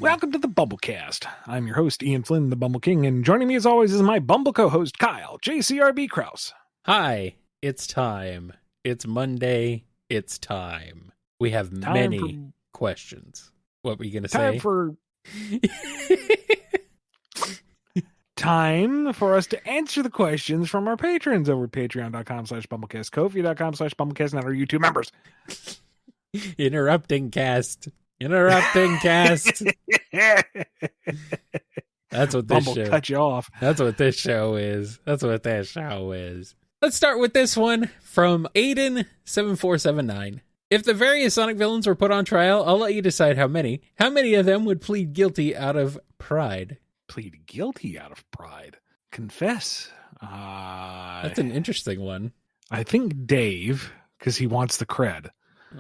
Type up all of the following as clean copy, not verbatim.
Welcome to the BumbleKast. I'm your host, Ian Flynn, the Bumble King, and joining me as always is my Bumble co-host, Kyle, JCRB Krause. Hi, it's time. It's Monday. It's time. We have many questions. What were you going to say? Time for us to answer the questions from our patrons over at patreon.com/BumbleKast, Ko-fi.com/BumbleKast, and our YouTube members. Interrupting cast. That's what this show. Cut you off. That's what this show is. That's what that show is. Let's start with this one from Aiden7479. If the various Sonic villains were put on trial, I'll let you decide how many. How many of them would plead guilty out of pride? Plead guilty out of pride. Confess. That's an interesting one. I think Dave, because he wants the cred.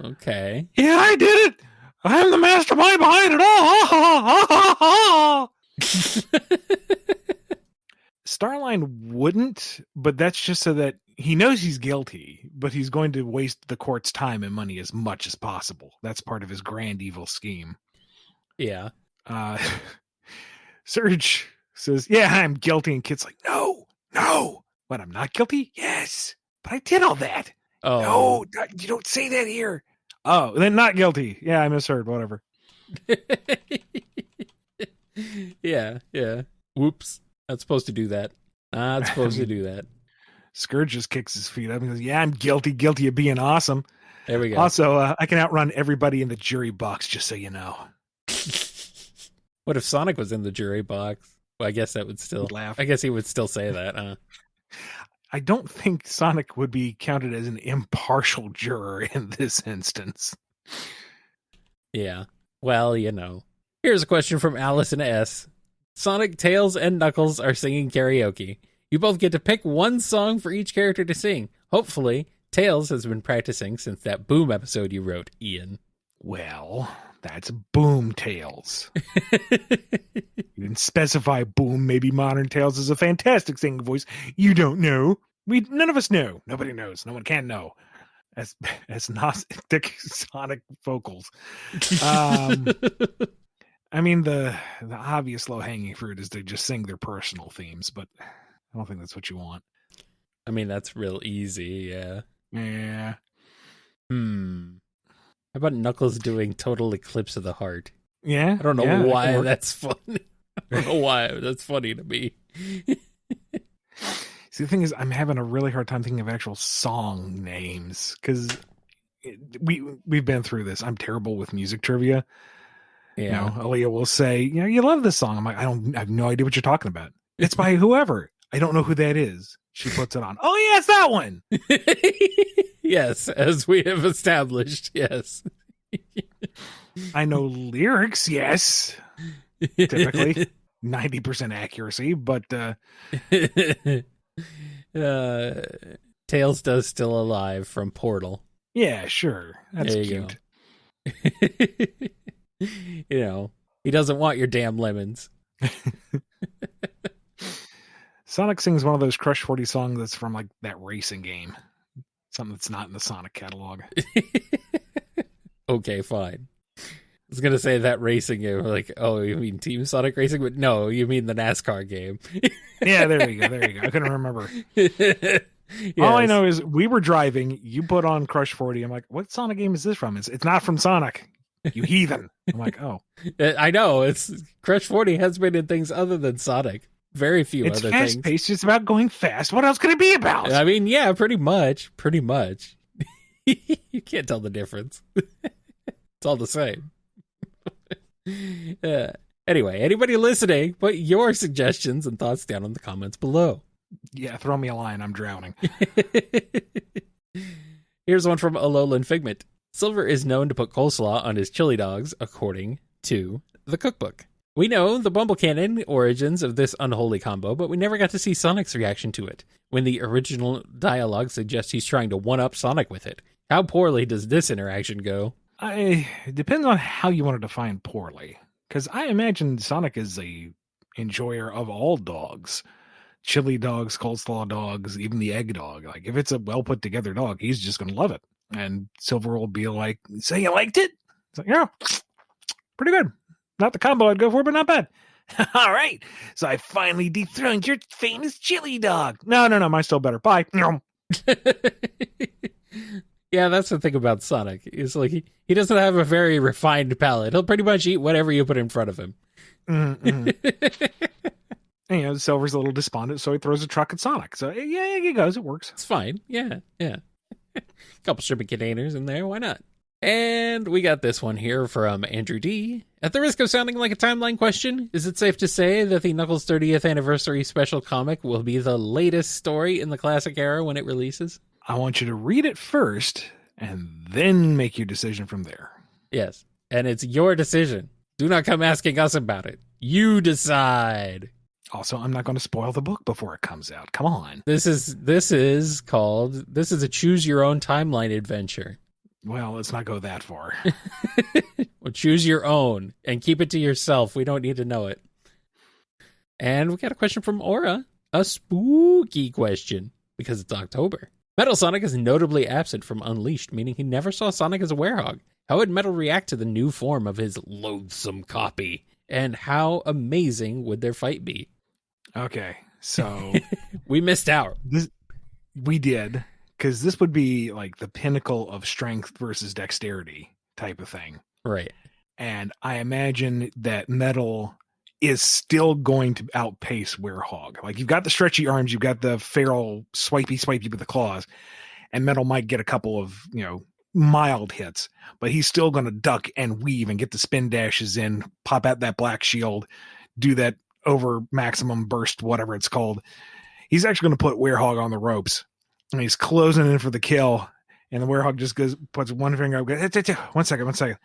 Okay. Yeah, I did it. I'm the mastermind behind it all. Starline wouldn't, but that's just so that he knows he's guilty, but he's going to waste the court's time and money as much as possible. That's part of his grand evil scheme. Yeah. Surge says, yeah, I'm guilty. And Kit's like, no. What, I'm not guilty? Yes. But I did all that. Oh. No, you don't say that here. Oh, then not guilty. Yeah, I misheard. Whatever. Yeah. Whoops. Not supposed to do that. Not supposed to do that. Scourge just kicks his feet up and goes, yeah, I'm guilty of being awesome. There we go. Also, I can outrun everybody in the jury box, just so you know. What if Sonic was in the jury box? Well, I guess that would still laugh. I guess he would still say that, I don't think Sonic would be counted as an impartial juror in this instance. Yeah. Well, you know. Here's a question from Allison S. Sonic, Tails, and Knuckles are singing karaoke. You both get to pick one song for each character to sing. Hopefully, Tails has been practicing since that Boom episode you wrote, Ian. Well, that's Boom Tails. You didn't specify Boom. Maybe Modern Tails is a fantastic singing voice. You don't know. None of us know. Nobody knows. No one can know. As Gnostic Sonic vocals. I mean, the obvious low-hanging fruit is to just sing their personal themes, but I don't think that's what you want. I mean, that's real easy, yeah. Yeah. How about Knuckles doing Total Eclipse of the Heart? Yeah. I don't know why that's funny. I don't know why that's funny to me. See, the thing is, I'm having a really hard time thinking of actual song names, because we've been through this. I'm terrible with music trivia. Yeah. You know, Aaliyah will say, you love this song. I'm like, I have no idea what you're talking about. It's by whoever. I don't know who that is. She puts it on. Oh, yeah, it's that one. Yes, as we have established, yes. I know lyrics, yes. Typically 90% accuracy, but Tails does Still Alive from Portal. Yeah, sure. That's cute. You know, he doesn't want your damn lemons. Sonic sings one of those Crush 40 songs that's from like that racing game. Something that's not in the Sonic catalog. Okay, fine. I was going to say that racing game. Like, oh, you mean Team Sonic Racing? But no, you mean the NASCAR game. Yeah, there you go. I couldn't remember. Yes. All I know is we were driving. You put on Crush 40. I'm like, what Sonic game is this from? It's not from Sonic. You heathen. I'm like, oh. I know. It's Crush 40 has been in things other than Sonic. Very few other things. It's fast-paced. It's about going fast. What else could it be about? I mean, yeah, pretty much. You can't tell the difference. It's all the same. Anyway, anybody listening, put your suggestions and thoughts down in the comments below. Yeah, throw me a line. I'm drowning. Here's one from Alolan Figment. Silver is known to put coleslaw on his chili dogs, according to the cookbook. We know the Bumble canon origins of this unholy combo, but we never got to see Sonic's reaction to it, when the original dialogue suggests he's trying to one-up Sonic with it. How poorly does this interaction go? It depends on how you want to define poorly, because I imagine Sonic is a enjoyer of all dogs. Chili dogs, coleslaw dogs, even the egg dog. Like, if it's a well-put-together dog, he's just going to love it. And Silver will be like, so you liked it? It's like, yeah, pretty good. Not the combo I'd go for, but not bad. All right. So I finally dethroned your famous chili dog. No, mine's still better. Bye. Yeah, that's the thing about Sonic. Is like he doesn't have a very refined palate. He'll pretty much eat whatever you put in front of him. And, Silver's a little despondent, so he throws a truck at Sonic. So yeah, he goes. It works. It's fine. Yeah. Couple shipping containers in there. Why not? And we got this one here from Andrew D. At the risk of sounding like a timeline question, is it safe to say that the Knuckles 30th anniversary special comic will be the latest story in the classic era when it releases? I want you to read it first and then make your decision from there. Yes. And it's your decision. Do not come asking us about it. You decide. Also, I'm not going to spoil the book before it comes out. Come on. This is a choose your own timeline adventure. Well, let's not go that far. Well, choose your own and keep it to yourself. We don't need to know it. And we got a question from Aura. A spooky question because it's October. Metal Sonic is notably absent from Unleashed, meaning he never saw Sonic as a werehog. How would Metal react to the new form of his loathsome copy? And how amazing would their fight be? Okay, so... We missed out. We did, because this would be like the pinnacle of strength versus dexterity type of thing. Right. And I imagine that Metal is still going to outpace Werehog. Like, you've got the stretchy arms, you've got the feral swipey with the claws, and Metal might get a couple of, mild hits, but he's still going to duck and weave and get the spin dashes in, pop out that black shield, do that over maximum burst, whatever it's called. He's actually going to put Werehog on the ropes, and he's closing in for the kill, and the Werehog just puts one finger up, goes, 1 second.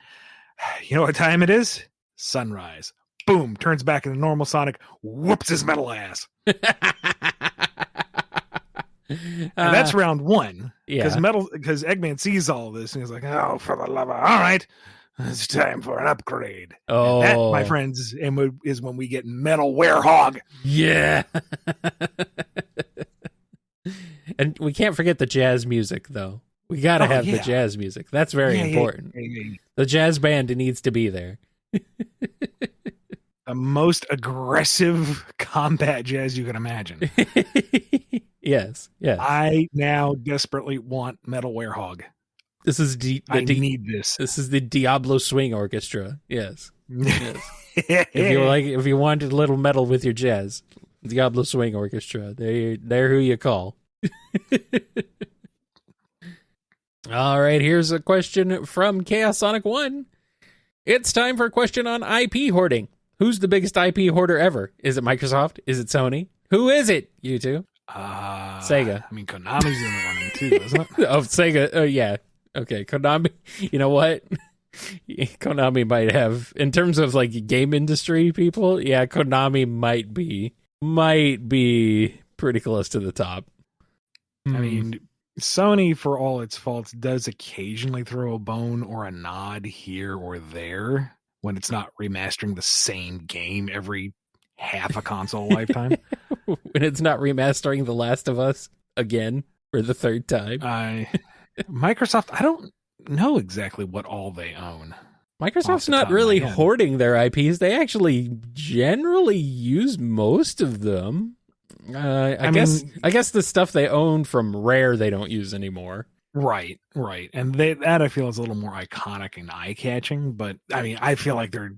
You know what time it is? Sunrise. Boom, turns back into normal Sonic, whoops his Metal ass. And that's round one. Yeah. Because Eggman sees all this and he's like, oh, for the love of, all right, it's time for an upgrade. Oh, and that, my friends, is when we get Metal Werehog. Yeah. And we can't forget the jazz music, though. We got to have the jazz music. That's very important. Yeah. The jazz band needs to be there. The most aggressive combat jazz you can imagine. Yes. I now desperately want Metal Werehog. This is I need this. This is the Diablo Swing Orchestra. Yes. If you wanted a little metal with your jazz, Diablo Swing Orchestra. They're who you call. All right, here's a question from Chaos Sonic 1. It's time for a question on IP hoarding. Who's the biggest IP hoarder ever? Is it Microsoft? Is it Sony? Who is it, you two? Sega. I mean, Konami's in the running too, isn't it? Oh, Sega. Oh, yeah. Okay, Konami. You know what? Konami might have, in terms of like game industry people, yeah, Konami might be pretty close to the top. I mean, Sony, for all its faults, does occasionally throw a bone or a nod here or there when it's not remastering the same game every half a console lifetime. When it's not remastering The Last of Us again for the third time. Microsoft, I don't know exactly what all they own. Microsoft's not really hoarding their IPs. They actually generally use most of them. I guess the stuff they own from Rare they don't use anymore. Right. And that I feel is a little more iconic and eye-catching, but I mean, I feel like they're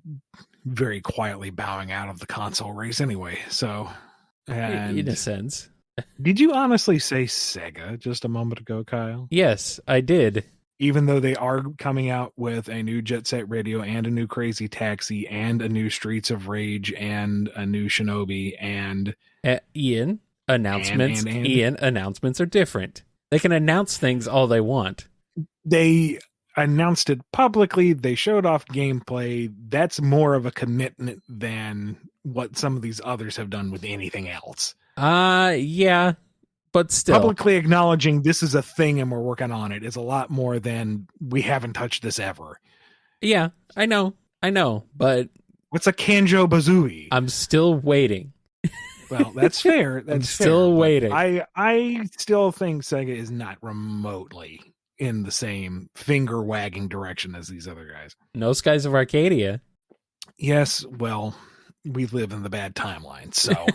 very quietly bowing out of the console race anyway, so... In a sense. Did you honestly say Sega just a moment ago, Kyle? Yes, I did. Even though they are coming out with a new Jet Set Radio and a new Crazy Taxi and a new Streets of Rage and a new Shinobi and... Ian, announcements. Ian, announcements are different. They can announce things all they want. They announced it publicly. They showed off gameplay. That's more of a commitment than what some of these others have done with anything else. Yeah, but still. Publicly acknowledging this is a thing and we're working on it is a lot more than we haven't touched this ever. Yeah, I know, but... What's a Kanjo-Bazooie? I'm still waiting. Well, that's fair. I'm still waiting. I still think Sega is not remotely in the same finger-wagging direction as these other guys. No Skies of Arcadia. Yes, well, we live in the bad timeline, so.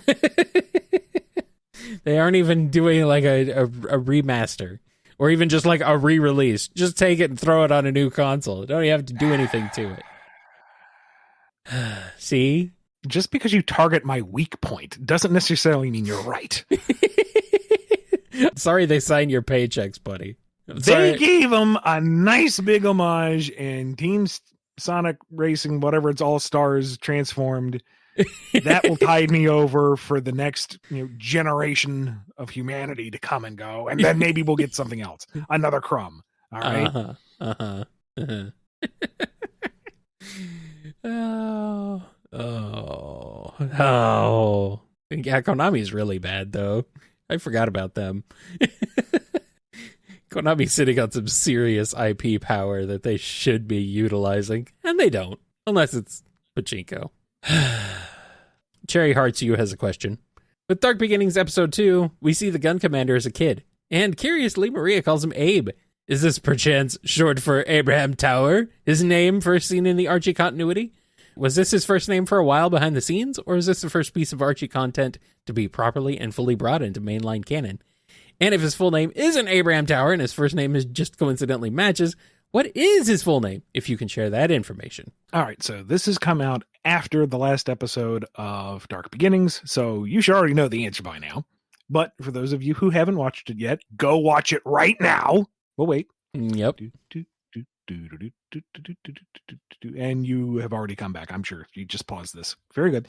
They aren't even doing like a remaster or even just like a re-release. Just take it and throw it on a new console. You don't even have to do anything to it. See? Just because you target my weak point doesn't necessarily mean you're right. Sorry they signed your paychecks, buddy. They gave them a nice big homage in Team Sonic Racing, whatever it's All-Stars transformed. That will tide me over for the next generation of humanity to come and go. And then maybe we'll get something else. Another crumb. All right? Oh. Yeah, Konami's really bad, though. I forgot about them. Konami's sitting on some serious IP power that they should be utilizing, and they don't, unless it's pachinko. Cherry Hearts You has a question. With Dark Beginnings Episode 2, we see the gun commander as a kid, and curiously, Maria calls him Abe. Is this perchance short for Abraham Tower, his name first seen in the Archie continuity? Was this his first name for a while behind the scenes, or is this the first piece of Archie content to be properly and fully brought into mainline canon? And if his full name isn't Abraham Tower and his first name is just coincidentally matches, what is his full name, if you can share that information? All right, so this has come out after the last episode of Dark Beginnings, so you should already know the answer by now. But for those of you who haven't watched it yet, go watch it right now. We'll wait. Yep. And you have already come back, I'm sure. You just paused this. Very good.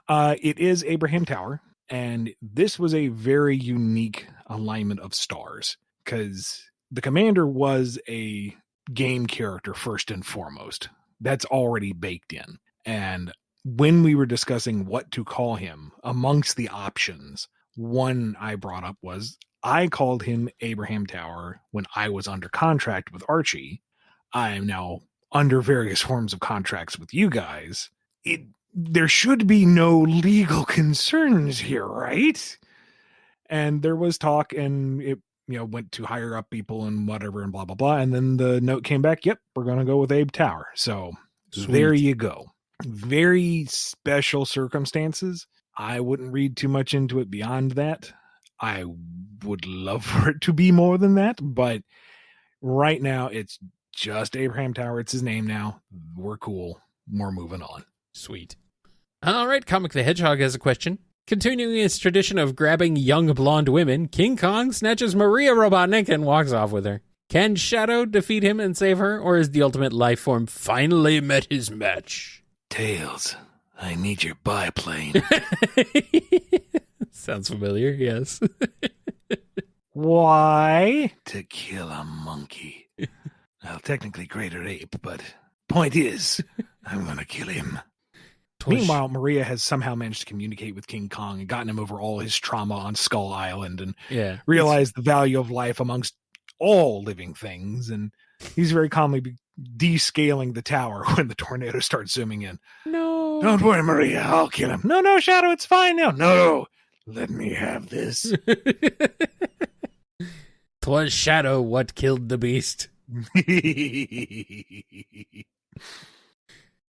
It is Abraham Tower. And this was a very unique alignment of stars because the commander was a game character first and foremost. That's already baked in. And when we were discussing what to call him, amongst the options, one I brought up was I called him Abraham Tower when I was under contract with Archie. I am now under various forms of contracts with you guys. There should be no legal concerns here, right? And there was talk, and it went to higher up people and whatever and blah blah blah. And then the note came back. Yep, we're gonna go with Abe Tower. So There you go. Very special circumstances. I wouldn't read too much into it beyond that. I would love for it to be more than that, but right now it's just Abraham Tower. It's his name now. We're cool. We're moving on. Sweet. All right, Comic the Hedgehog has a question. Continuing his tradition of grabbing young blonde women, King Kong snatches Maria Robotnik and walks off with her. Can Shadow defeat him and save her, or is the ultimate life form finally met his match? Tails, I need your biplane. Sounds familiar, yes. Why? To kill a monkey. Well, technically greater ape, but point is, I'm gonna kill him. Meanwhile, Maria has somehow managed to communicate with King Kong and gotten him over all his trauma on Skull Island and realized the value of life amongst all living things. And he's very calmly descaling the tower when the tornado starts zooming in. No. Don't worry, Maria. I'll kill him. No, Shadow. It's fine now. No. Let me have this. 'Twas Shadow what killed the beast.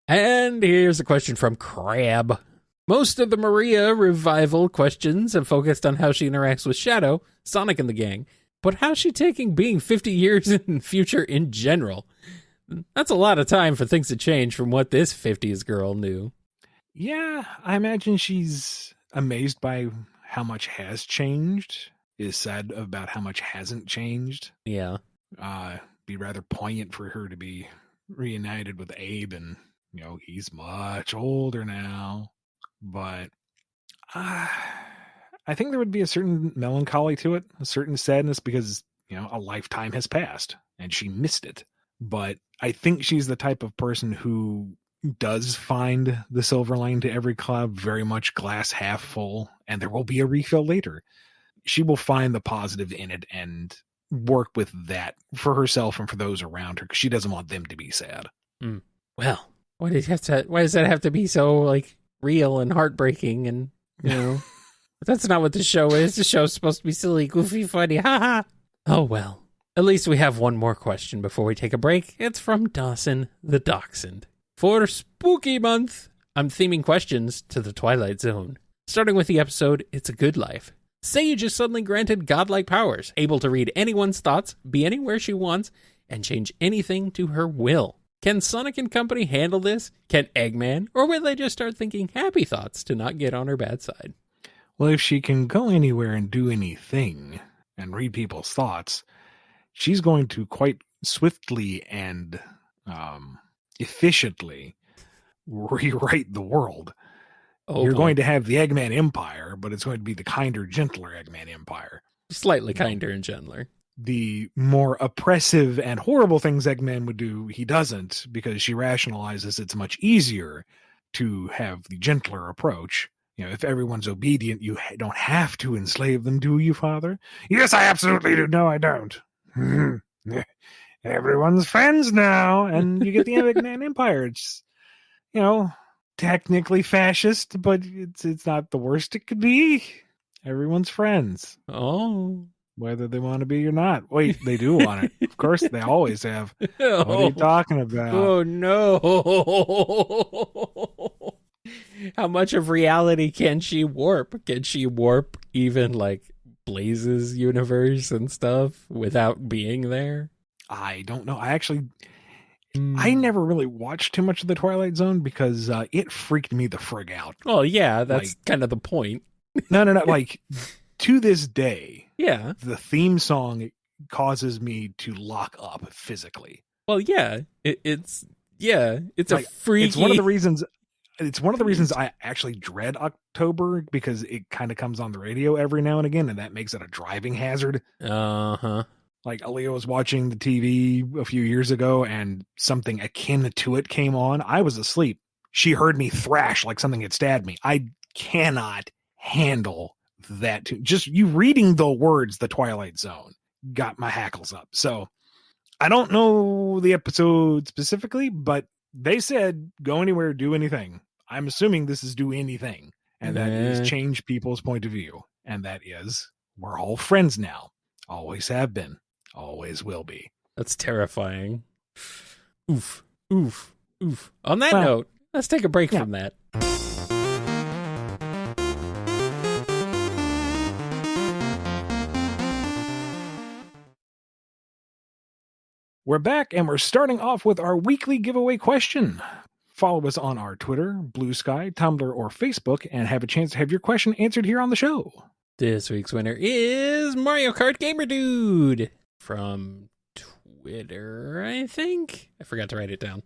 And here's a question from Crab. Most of the Maria revival questions have focused on how she interacts with Shadow, Sonic, and the gang, but how's she taking being 50 years in the future in general? That's a lot of time for things to change from what this 50s girl knew. Yeah, I imagine she's amazed by how much has changed, is sad about how much hasn't changed. Yeah. Be rather poignant for her to be reunited with Abe, and he's much older now. But I think there would be a certain melancholy to it, a certain sadness, because a lifetime has passed and she missed it. But I think she's the type of person who does find the silver lining to every cloud, very much glass half full, and there will be a refill later. She will find the positive in it and work with that for herself and for those around her, because she doesn't want them to be sad. Well, why does that have to be so real and heartbreaking? And that's not what the show is. The show's supposed to be silly, goofy, funny. Ha ha. Oh well. At least we have one more question before we take a break. It's from Dawson the Dachshund. For Spooky Month, I'm theming questions to the Twilight Zone. Starting with the episode, It's a Good Life. Sage is suddenly granted godlike powers, able to read anyone's thoughts, be anywhere she wants, and change anything to her will. Can Sonic and company handle this? Can Eggman? Or will they just start thinking happy thoughts to not get on her bad side? Well, if she can go anywhere and do anything and read people's thoughts, she's going to quite swiftly and efficiently rewrite the world. Oh, You're boy. going to have the Eggman Empire, but it's going to be the kinder, gentler Eggman Empire. Slightly kinder and gentler. The more oppressive and horrible things Eggman would do, he doesn't, because she rationalizes it's much easier to have the gentler approach. You know, if everyone's obedient, you don't have to enslave them, do you, Father? Yes, I absolutely do. No, I don't. Everyone's friends now, and you get the Eggman Empire. It's, you know, technically fascist, but it's not the worst it could be. Everyone's friends. Oh. Whether they want to be or not. Wait, they do want it. Of course, they always have. What are you talking about? Oh, no. How much of reality can she warp? Can she warp even, like, Blaze's universe and stuff without being there? I don't know. I never really watched too much of the Twilight Zone because it freaked me the frig out. Well, yeah, that's kind of the point. No. Like, to this day, yeah, the theme song causes me to lock up physically. Well, yeah, it's like, a freaky. It's one of the reasons. It's one of the reasons I actually dread October, because it kind of comes on the radio every now and again, and that makes it a driving hazard. Uh-huh. Like, Aaliyah was watching the TV a few years ago, and something akin to it came on. I was asleep. She heard me thrash like something had stabbed me. I cannot handle that. Just you reading the words, The Twilight Zone, got my hackles up. So I don't know the episode specifically, but they said go anywhere, do anything. I'm assuming this is do anything, and that is change people's point of view, and that is we're all friends now. Always have been, always will be. That's terrifying. Oof. On that note, let's take a break from that. We're back, and we're starting off with our weekly giveaway question. Follow us on our Twitter, Blue Sky, Tumblr, or Facebook, and have a chance to have your question answered here on the show. This week's winner is Mario Kart Gamer Dude from Twitter, I think. I forgot to write it down.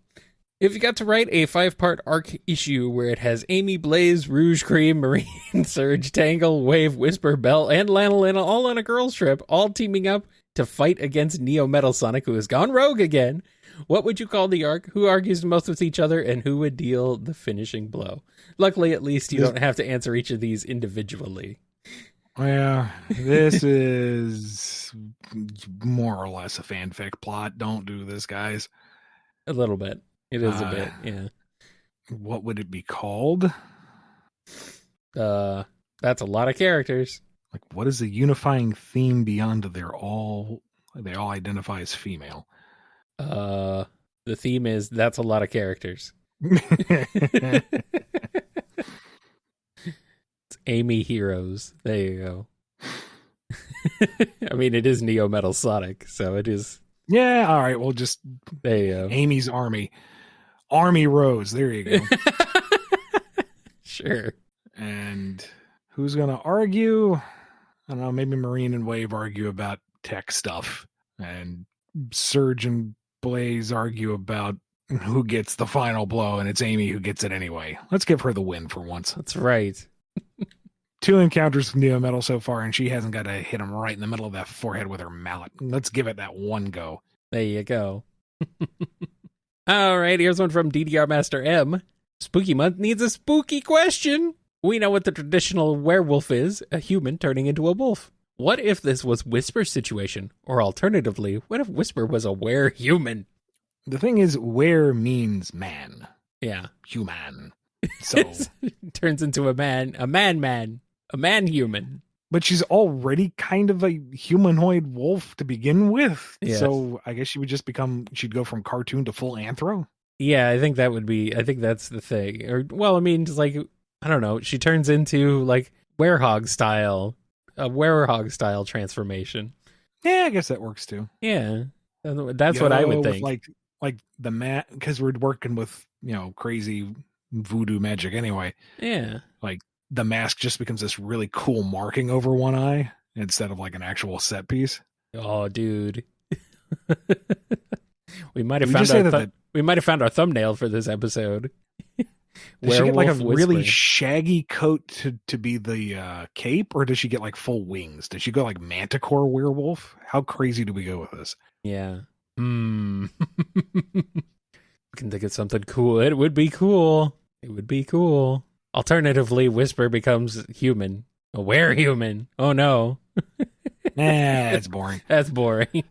If you got to write a 5-part arc issue where it has Amy, Blaze, Rouge, Cream, Marine, Surge, Tangle, Wave, Whisper, Belle, and Lanolina all on a girls trip, all teaming up to fight against Neo Metal Sonic, who has gone rogue again, what would you call the arc? Who argues the most with each other, and who would deal the finishing blow? Luckily, at least you don't have to answer each of these individually. Well, this is more or less a fanfic plot. Don't do this, guys. A little bit. It is a bit, yeah. What would it be called? That's a lot of characters. Like, what is the unifying theme beyond they all identify as female? The theme is that's a lot of characters. It's Amy Heroes. There you go. I mean, it is Neo Metal Sonic, so it is. Yeah, all right. Well, just there you go. Amy's Army. Army Rose. There you go. Sure. And who's going to argue? I don't know. Maybe Marine and Wave argue about tech stuff. And Surge and Blaze argue about who gets the final blow. And it's Amy who gets it anyway. Let's give her the win for once. That's right. 2 encounters with Neo Metal so far, and she hasn't got to hit him right in the middle of that forehead with her mallet. Let's give it that one go. There you go. All right, here's one from DDR Master M. Spooky Month needs a spooky question. We know what the traditional werewolf is, a human turning into a wolf. What if this was Whisper's situation? Or alternatively, what if Whisper was a were-human? The thing is, were means man. Yeah. Human. So turns into a man-human. But she's already kind of a humanoid wolf to begin with. Yes. So I guess she'd go from cartoon to full anthro. Yeah, I think that's the thing. Or, well, I mean, just like, I don't know, she turns into like a werehog style transformation. Yeah, I guess that works too. Yeah, that's what I would With think. like the mat, because we're working with crazy voodoo magic anyway. Yeah. Like the mask just becomes this really cool marking over one eye instead of like an actual set piece. Oh, dude. we might Did have we found just say that? we might have found our thumbnail for this episode. Does she get like a Werewolf really Whisper. shaggy coat to be the cape, or does she get like full wings? Does she go like manticore werewolf? How crazy do we go with this? Yeah. Hmm. We can think of something cool. It would be cool. It would be cool. Alternatively, Whisper becomes human. A were-human. Oh no. Nah, it's boring. That's boring.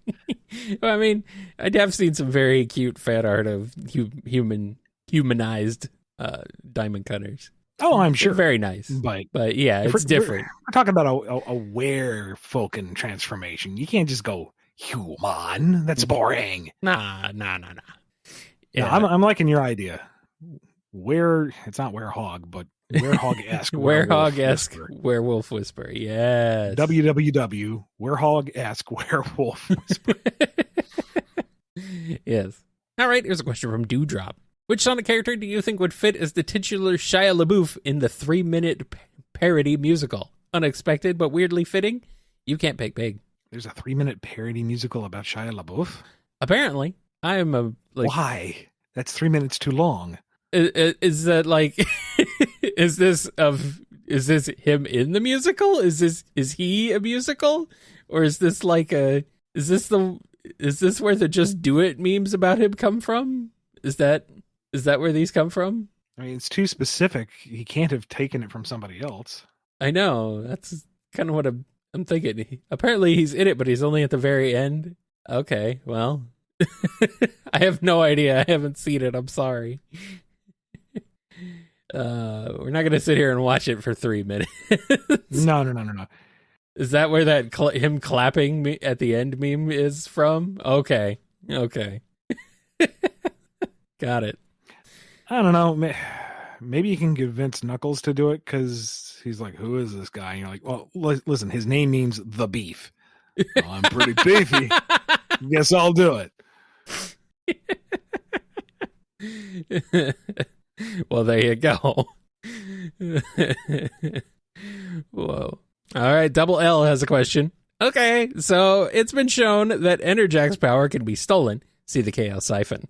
Well, I mean, I have seen some very cute fan art of humanized diamond cutters. Oh, I'm They're sure. very nice. But yeah, if it's different. We're talking about a were-folken transformation. You can't just go human. That's boring. Nah. Yeah, I'm liking your idea. It's not werehog, but werehog-esque Werehog-esque werewolf whisper. Yes. www. Werehog-esque werewolf whisper. Yes. All right, here's a question from Dewdrop. Which Sonic character do you think would fit as the titular Shia LaBeouf in the 3-minute parody musical? Unexpected but weirdly fitting? You can't pick big. There's a 3-minute parody musical about Shia LaBeouf? Apparently. I am a... like. Why? That's 3 minutes too long. Is that like... Is this him in the musical? Is he a musical? Or is this like a... Is this where the Just Do It memes about him come from? Is that where these come from? I mean, it's too specific. He can't have taken it from somebody else. I know. That's kind of what I'm thinking. Apparently he's in it, but he's only at the very end. Okay, well. I have no idea. I haven't seen it. I'm sorry. We're not going to sit here and watch it for 3 minutes. No. Is that where that him clapping me at the end meme is from? Okay. Got it. I don't know. Maybe you can convince Knuckles to do it because he's like, who is this guy? And you're like, well, listen, his name means the beef. Well, I'm pretty beefy. Guess I'll do it. Well, there you go. Whoa. All right, Double L has a question. Okay, so it's been shown that En-Surge-Jak's power can be stolen. See the Chaos Siphon.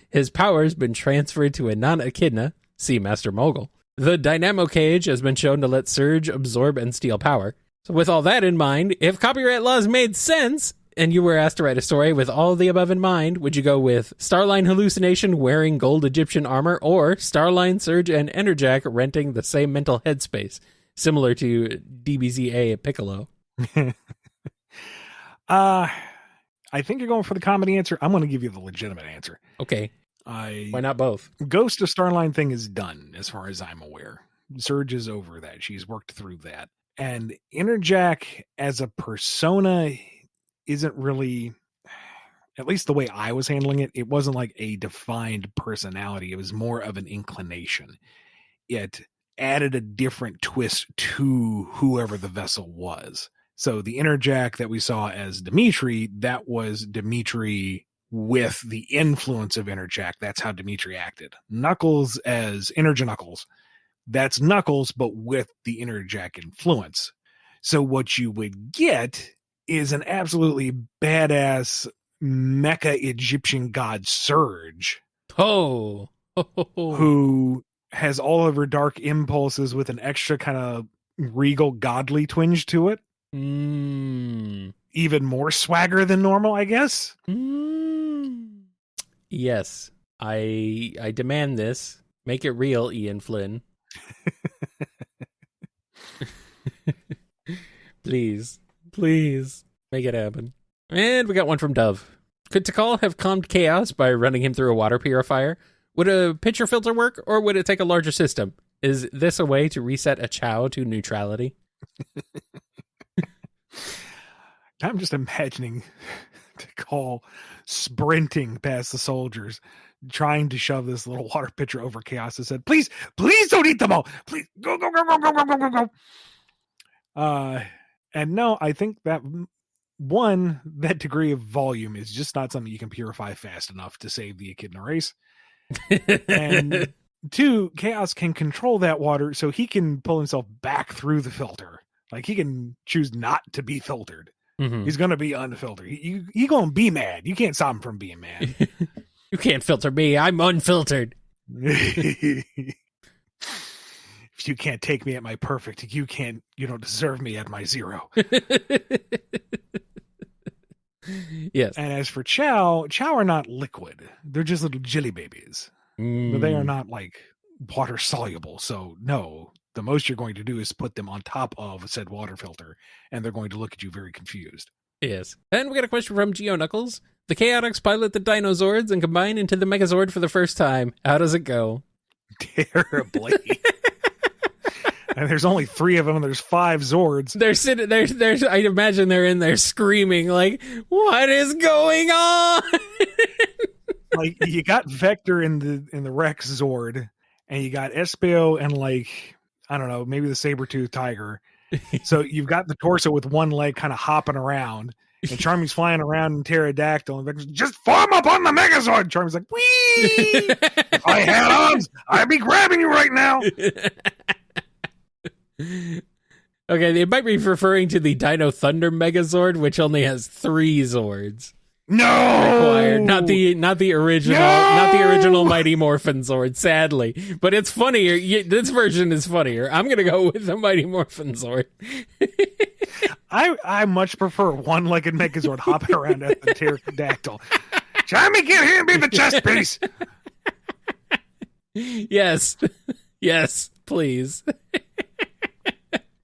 His power has been transferred to a non-echidna. See Master Mogul. The Dynamo Cage has been shown to let Surge absorb and steal power. So with all that in mind, if copyright laws made sense, and you were asked to write a story with all of the above in mind, would you go with Starline Hallucination wearing gold Egyptian armor, or Starline, Surge, and En-Surge-Jak renting the same mental headspace, similar to DBZA Piccolo? I think you're going for the comedy answer. I'm going to give you the legitimate answer. Okay. Why not both? Ghost of Starline thing is done, as far as I'm aware. Surge is over that. She's worked through that. And En-Surge-Jak as a persona isn't really, at least the way I was handling it, it wasn't like a defined personality. It was more of an inclination. It added a different twist to whoever the vessel was. So the En-Surge-Jak that we saw as Dimitri, that was Dimitri with the influence of En-Surge-Jak. That's how Dimitri acted. Knuckles as Knuckles, that's Knuckles, but with the En-Surge-Jak influence. So what you would get is an absolutely badass mecha Egyptian god Surge. Oh. Who has all of her dark impulses with an extra kind of regal godly twinge to it. Even more swagger than normal, I guess. Yes. I demand this. Make it real, Ian Flynn. Please make it happen. And we got one from Dove. Could Tikal have calmed chaos by running him through a water purifier? Would a pitcher filter work, or would it take a larger system? Is this a way to reset a Chow to neutrality? I'm just imagining Tikal sprinting past the soldiers, trying to shove this little water pitcher over Chaos and said, please don't eat them all. Please go. And no, I think that that degree of volume is just not something you can purify fast enough to save the echidna race. And 2, Chaos can control that water so he can pull himself back through the filter. Like he can choose not to be filtered. Mm-hmm. He's going to be unfiltered. He going to be mad. You can't stop him from being mad. You can't filter me. I'm unfiltered. If you can't take me at my perfect, you don't deserve me at my 0. Yes. And as for Chow are not liquid. They're just little jelly babies. But they are not like water soluble. So no, the most you're going to do is put them on top of said water filter, and they're going to look at you very confused. Yes. And we got a question from Geo Knuckles. The Chaotix pilot the Dinozords and combine into the Megazord for the first time. How does it go? Terribly. And there's only 3 of them, and there's 5 Zords. They're sitting there's I imagine they're in there screaming like, what is going on? Like you got Vector in the Rex Zord, and you got Espio and like, I don't know, maybe the Saber-Tooth Tiger. So you've got the torso with one leg kind of hopping around, and Charmy's flying around in Pterodactyl, and Vector's just form up on the Megazord. Charmy's like, wee! If I had arms, I'd be grabbing you right now. Okay, they might be referring to the Dino Thunder Megazord, which only has 3 Zords. No, required. Not the original, not the original Mighty Morphin Zord, sadly. But it's funnier. This version is funnier. I'm gonna go with the Mighty Morphin Zord. I much prefer one-legged Megazord hopping around at the pterodactyl. Jamie, get here and be the chess piece. Yes, please.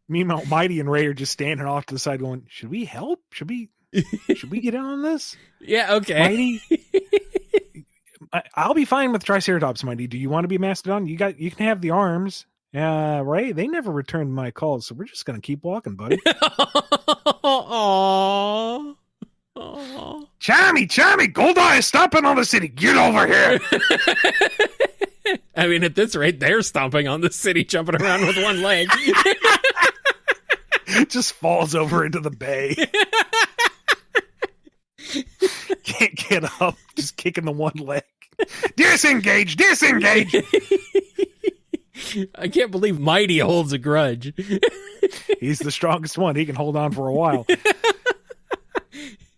Meanwhile, Mighty and Ray are just standing off to the side, going, "Should we help? Should we get in on this?" Yeah, okay. Mighty, I'll be fine with Triceratops, Mighty. Do you want to be Mastodon? You can have the arms. Ray, they never returned my calls, so we're just gonna keep walking, buddy. Aww. Chami, Goldeye is stomping on the city. Get over here. I mean, at this rate, they're stomping on the city, jumping around with one leg. Just falls over into the bay. Can't get up, just kicking the one leg. Disengage! I can't believe Mighty holds a grudge. He's the strongest one. He can hold on for a while.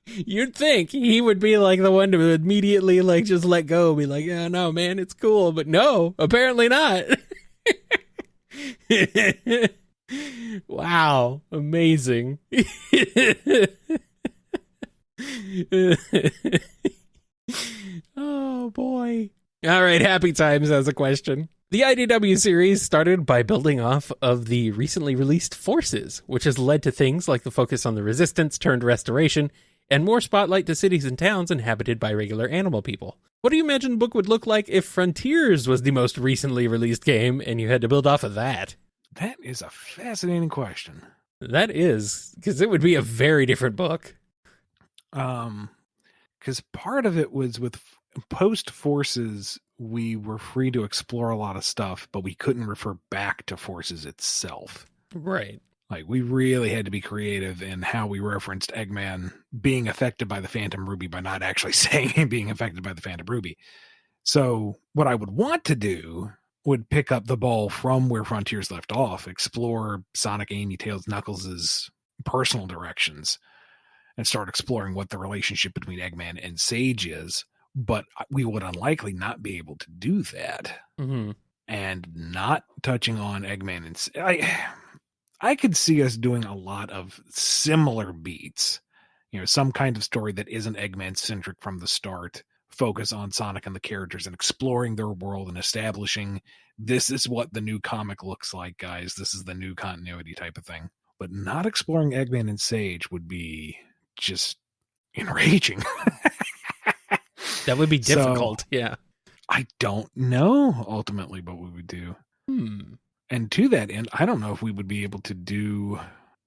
You'd think he would be like the one to immediately like just let go, be like, "Oh no, man, it's cool," but no, apparently not. Wow, amazing. Oh boy. All right, Happy Times has a question. The IDW series started by building off of the recently released Forces, which has led to things like the focus on the resistance turned restoration and more spotlight to cities and towns inhabited by regular animal people. What do you imagine the book would look like if Frontiers was the most recently released game and you had to build off of that? That is a fascinating question. That is, because it would be a very different book. Because part of it was with post Forces, we were free to explore a lot of stuff, but we couldn't refer back to Forces itself. Right. Like, we really had to be creative in how we referenced Eggman being affected by the Phantom Ruby by not actually saying him being affected by the Phantom Ruby. So what I would want to do would pick up the ball from where Frontiers left off, explore Sonic, Amy, Tails, Knuckles' personal directions, and start exploring what the relationship between Eggman and Sage is. But we would unlikely not be able to do that. Mm-hmm. And not touching on Eggman and I could see us doing a lot of similar beats, some kind of story that isn't Eggman centric from the start, focus on Sonic and the characters and exploring their world and establishing this is what the new comic looks like, guys. This is the new continuity type of thing. But not exploring Eggman and Sage would be just enraging. That would be difficult. So, yeah. I don't know ultimately what we would do. And to that end, I don't know if we would be able to do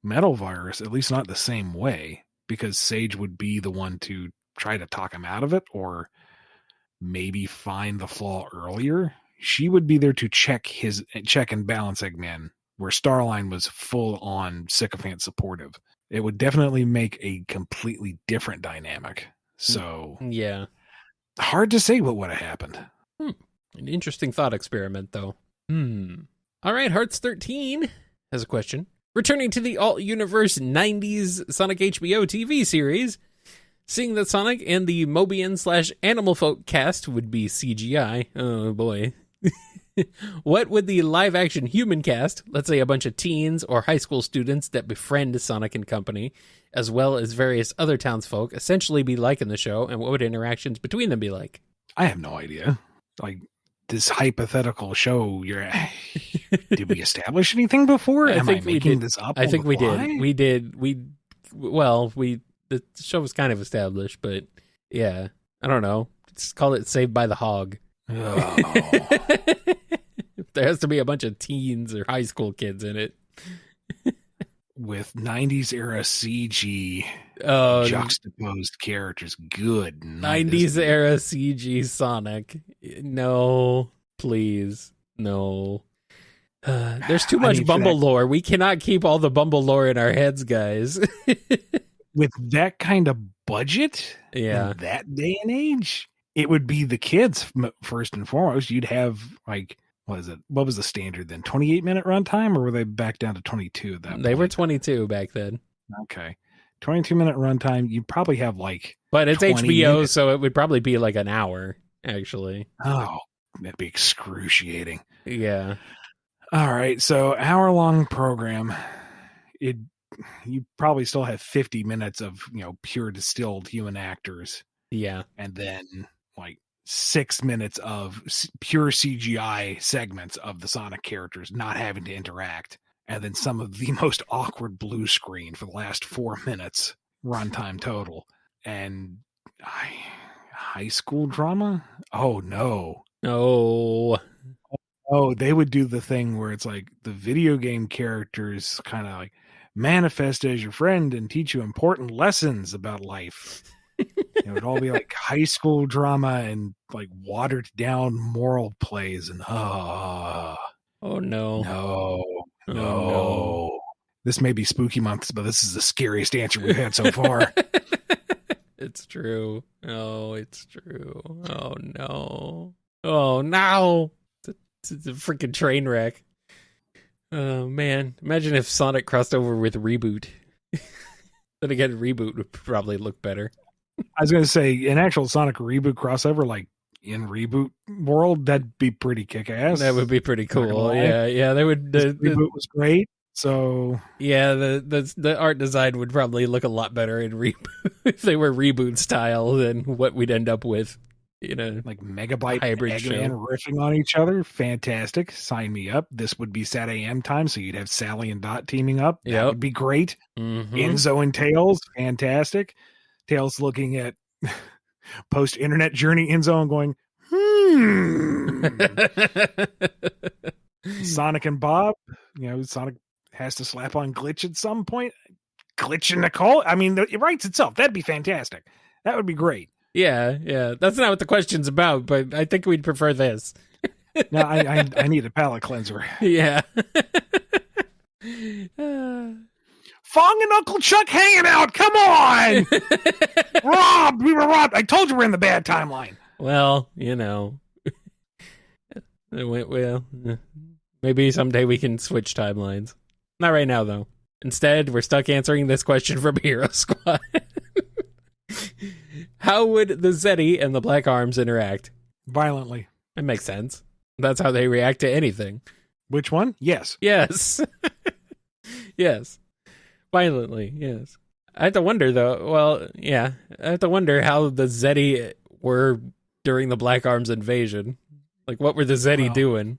Metal Virus, at least not the same way, because Sage would be the one to try to talk him out of it, or maybe find the flaw earlier. She would be there to check and balance Eggman, where Starline was full on sycophant supportive. It would definitely make a completely different dynamic. So Yeah. hard to say what would have happened. An interesting thought experiment, though. All right, Hearts 13 has a question. Returning to the alt-universe 90s Sonic HBO TV series, seeing that Sonic and the Mobian/Animal Folk cast would be CGI, oh boy. What would the live-action human cast, let's say a bunch of teens or high school students that befriend Sonic and company, as well as various other townsfolk, essentially be like in the show, and what would interactions between them be like? I have no idea. Like, this hypothetical show, did we establish anything before? Am I making this up? I think we did. The show was kind of established, but yeah, I don't know. Just call it Saved by the Hog. Oh. There has to be a bunch of teens or high school kids in it. With 90s era CG juxtaposed characters. Good night. 90s era CG Sonic. No, please. No. There's too much Bumble lore. We cannot keep all the Bumble lore in our heads, guys. With that kind of budget, yeah, in that day and age, it would be the kids first and foremost. You'd have like, what was the standard then? 28-minute runtime, or were they back down to 22 at that point? They were 22 back then. Okay. 22-minute runtime, you probably have like, but it's HBO, minutes. So it would probably be like an hour, actually. Oh, that'd be excruciating. Yeah. All right, so hour-long program. You probably still have 50 minutes of, pure distilled human actors. Yeah. And then like 6 minutes of pure CGI segments of the Sonic characters not having to interact. And then some of the most awkward blue screen for the last 4 minutes runtime total. And high school drama? Oh, no. Oh, they would do the thing where it's like the video game characters kind of like manifest as your friend and teach you important lessons about life. It would all be like high school drama and like watered down moral plays and no. No. This may be spooky months, but this is the scariest answer we've had so far. It's true. Oh, it's true. Oh no. Oh no. It's a freaking train wreck. Oh man. Imagine if Sonic crossed over with Reboot. Then again, Reboot would probably look better. I was going to say, an actual Sonic Reboot crossover, like in Reboot world, that'd be pretty kick-ass. That would be pretty cool. Yeah. They would. Reboot was great. So yeah, the art design would probably look a lot better in Reboot if they were Reboot style than what we'd end up with. Like Megabyte hybrid Eggman riffing on each other. Fantastic. Sign me up. This would be Sat AM time, so you'd have Sally and Dot teaming up. That would be great. Mm-hmm. Enzo and Tails, fantastic. Tails looking at post-internet journey Enzo and going, Sonic and Bob, Sonic has to slap on Glitch at some point. Glitch in Nicole. I mean, it writes itself. That'd be fantastic. That would be great. Yeah. That's not what the question's about, but I think we'd prefer this. No, I need a palate cleanser. Yeah. Fong and Uncle Chuck hanging out. Come on. Robbed. We were robbed. I told you we're in the bad timeline. Well, maybe someday we can switch timelines. Not right now, though. Instead, we're stuck answering this question from Hero Squad. How would the Zeddy and the Black Arms interact? Violently. That makes sense. That's how they react to anything. Which one? Yes. Yes. Yes. Violently, yes. I have to wonder, though. Well, yeah. I have to wonder how the Zeddy were during the Black Arms invasion. Like, what were the Zeddy doing?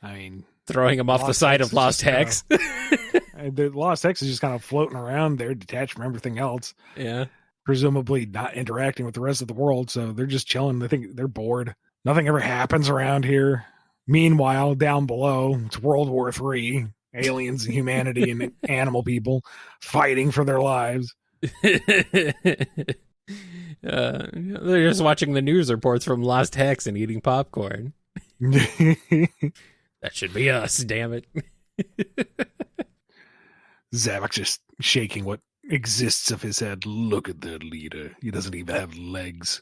I mean... throwing them off the side of Lost Hex. The Lost Hex is just kind of floating around there, detached from everything else. Yeah. Presumably not interacting with the rest of the world, so they're just chilling. They think they're bored. Nothing ever happens around here. Meanwhile, down below, it's World War III. Aliens and humanity and animal people fighting for their lives. They're just watching the news reports from Lost Hex and eating popcorn. That should be us, damn it. Zavok's just shaking what exists of his head. Look at that leader. He doesn't even have legs.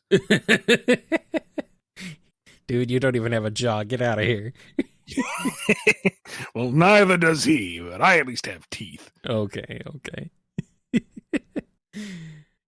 Dude, you don't even have a jaw. Get out of here. Well, neither does he, but I at least have teeth. Okay.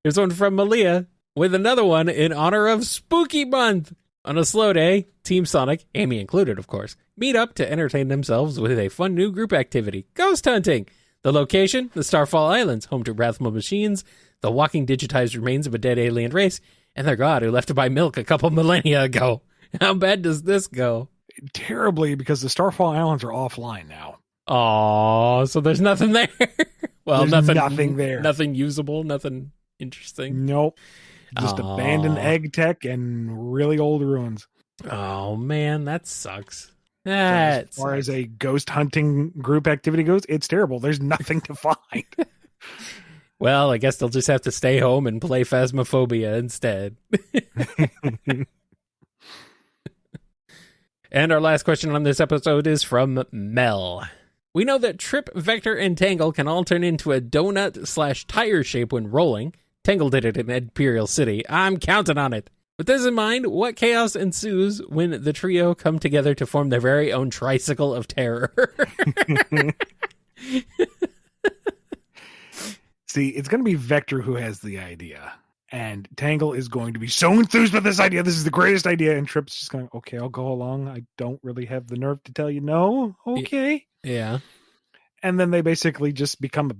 Here's one from Malia with another one in honor of Spooky Month. On a slow day, Team Sonic, Amy included, of course, meet up to entertain themselves with a fun new group activity, ghost hunting. The location, the Starfall Islands, home to wrathful machines, the walking digitized remains of a dead alien race, and their god who left to buy milk a couple millennia ago. How bad does this go? Terribly, because the Starfall Islands are offline now. Oh, so there's nothing there. Well, There's nothing there. Nothing usable, nothing interesting. Nope. Just abandoned egg tech and really old ruins. Oh, man, that sucks. As far as a ghost hunting group activity goes, it's terrible. There's nothing to find. Well, I guess they'll just have to stay home and play Phasmophobia instead. And our last question on this episode is from Mel. We know that Trip, Vector, and Tangle can all turn into a donut/tire shape when rolling. Tangle did it in Imperial City. I'm counting on it. With this in mind, what chaos ensues when the trio come together to form their very own tricycle of terror? See, it's going to be Vector who has the idea. And Tangle is going to be so enthused with this idea. This is the greatest idea. And Trip's just going, okay, I'll go along. I don't really have the nerve to tell you no. Okay. Yeah. And then they basically just become a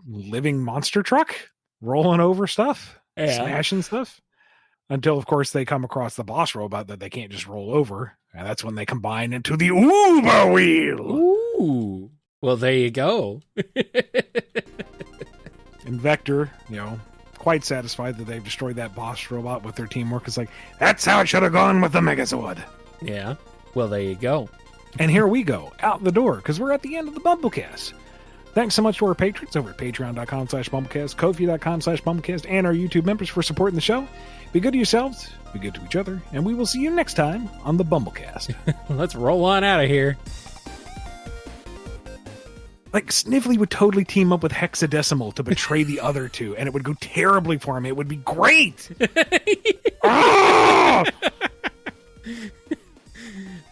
living monster truck, rolling over stuff, smashing stuff. Until, of course, they come across the boss robot that they can't just roll over. And that's when they combine into the Uber Wheel. Ooh. Well, there you go. And Vector, quite satisfied that they've destroyed that boss robot with their teamwork. It's like, that's how it should have gone with the Megazord. Yeah. Well, there you go. And here we go, out the door, because we're at the end of the BumbleKast. Thanks so much to our patrons over at patreon.com/BumbleKast, Ko-fi.com/BumbleKast, and our YouTube members for supporting the show. Be good to yourselves, be good to each other, and we will see you next time on the BumbleKast. Let's roll on out of here. Like, Snively would totally team up with Hexadecimal to betray the other two, and it would go terribly for him. It would be great! Oh!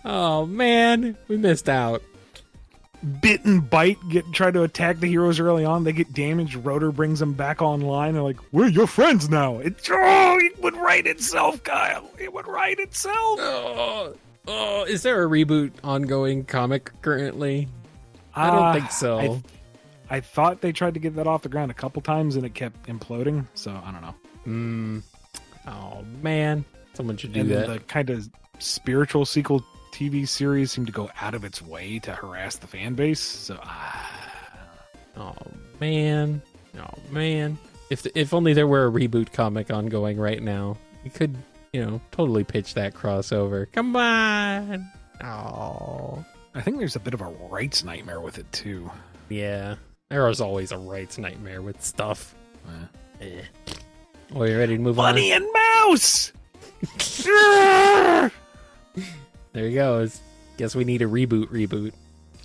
Oh, man. We missed out. Bit and Bite try to attack the heroes early on. They get damaged. Rotor brings them back online. They're like, we're your friends now. It would write itself, Kyle. It would write itself. Is there a reboot ongoing comic currently? I don't think so. I thought they tried to get that off the ground a couple times and it kept imploding. So I don't know. Oh, man. Someone should do and that. The kind of spiritual sequel TV series seemed to go out of its way to harass the fan base. So, oh man. If only there were a reboot comic ongoing right now, we could, totally pitch that crossover. Come on. Oh, I think there's a bit of a rights nightmare with it too. Yeah, there is always a rights nightmare with stuff. Well, you ready to move Bunny on? and Mouse. There he goes. Guess we need a reboot.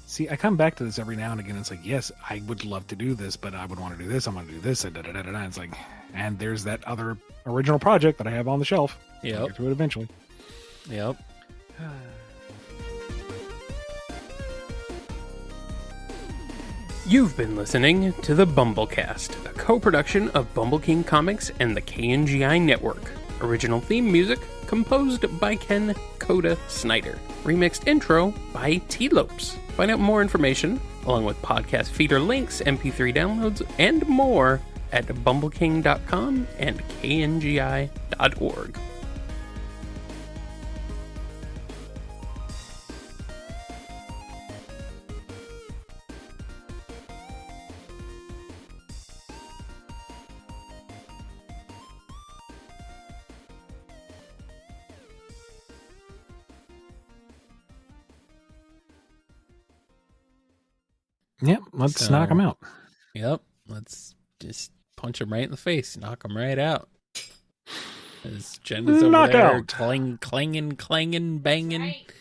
See, I come back to this every now and again. It's like, yes, I would love to do this, but I would want to do this. I want to do this. And It's like, and there's that other original project that I have on the shelf. Yep. I'll get to it eventually. Yep. You've been listening to the BumbleKast, a co-production of Bumble King Comics and the KNGI Network. Original theme music composed by Ken Coda Snyder. Remixed intro by T-Lopes. Find out more information, along with podcast feeder links, MP3 downloads, and more at bumbleking.com and kngi.org. Yep, let's knock them out. Yep, let's just punch him right in the face, knock him right out. As Jen is over Knock there out. clanging, banging, Right.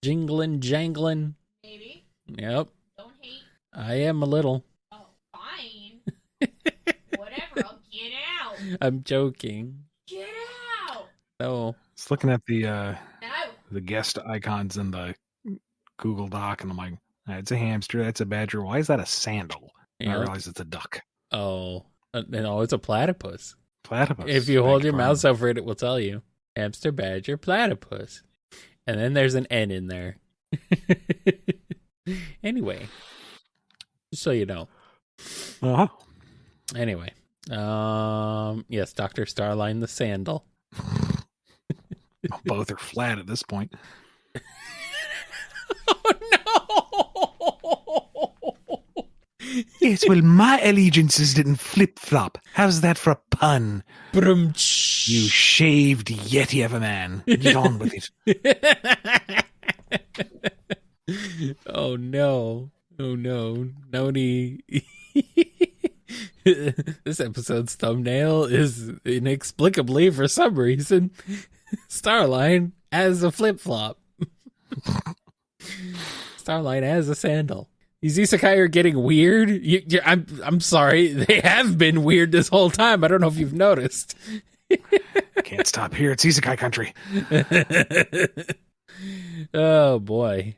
jingling, jangling. Maybe. Yep, Don't hate. I am a little. Oh, fine. Whatever. I'll get out. I'm joking. Get out. No. It's looking at No. the guest icons in the Google Doc, and I'm like, it's a hamster. That's a badger. Why is that a sandal? And I Yep. realize it's a duck. Oh, no, it's a platypus. Platypus. If you hold your Beg mouse over it, it will tell you. Hamster, badger, platypus. And then there's an N in there. Anyway, just so you know. Uh-huh. Anyway, yes, Dr. Starline the sandal. Both are flat at this point. Oh, no! Yes, well, my allegiances didn't flip-flop. How's that for a pun? You shaved yeti of a man. Get on with it. Oh, no. Oh, no. Noni. This episode's thumbnail is inexplicably, for some reason, Starline as a flip-flop. Starline as a sandal. These isekai are getting weird. I'm sorry. They have been weird this whole time. I don't know if you've noticed. Can't stop here. It's Isekai country. Oh, boy.